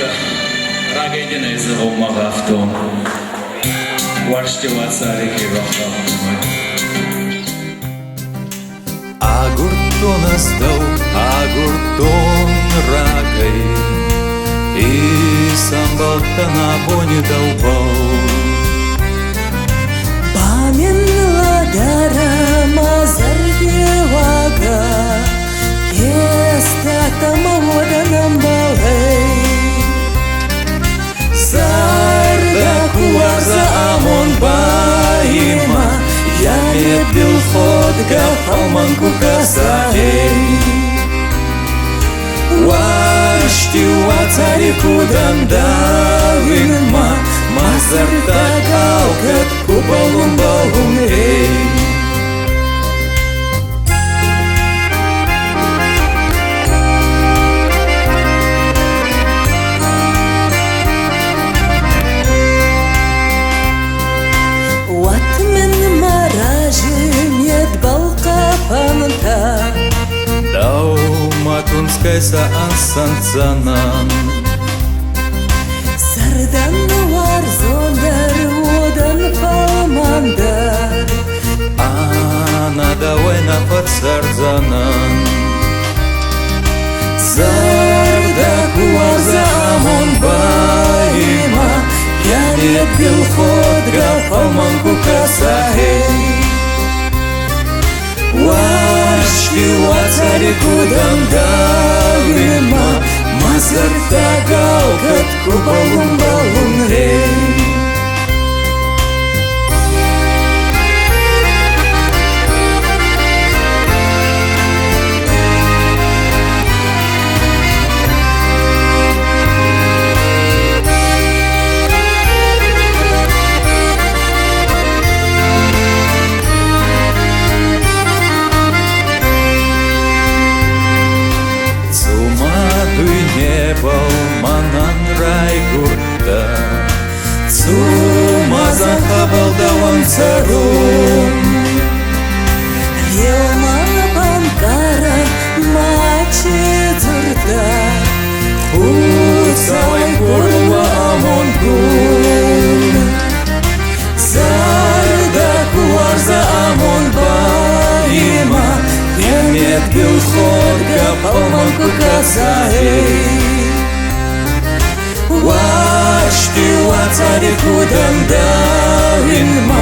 Eka, ragedina izı olmak hafton. Varştı vatsari ki rohtamı. Agurton astau, agurton ragai, į sambaltaną bonį dalbau. Pamėnla darama zargėvaga, kėstatama vodanam balai. Zarda kuarza amon baima, jame bilhodga palmanku kasahei. Вашти вацарику дандавинма, мазарта галкат кубалум балум эй. Ватмен маражи нет балкапанта, Матунскайса ансанцанан. Сардан варзондар водан фалмандар. Ана давай на фарсарзанан. Зарда куарза амон баима, пьянет билходга фалманку касахей. Вашки вацарику дандавима, мазарта галкат кубалум балум рей. Манан райгурда, цумазан хабалдаван царум. Елма банкара мачи дурда, Хуцавай курва амон гун. Зарда куарза амон баима, Емет билходга палманку касахей. Вашти вацарику дандавинма,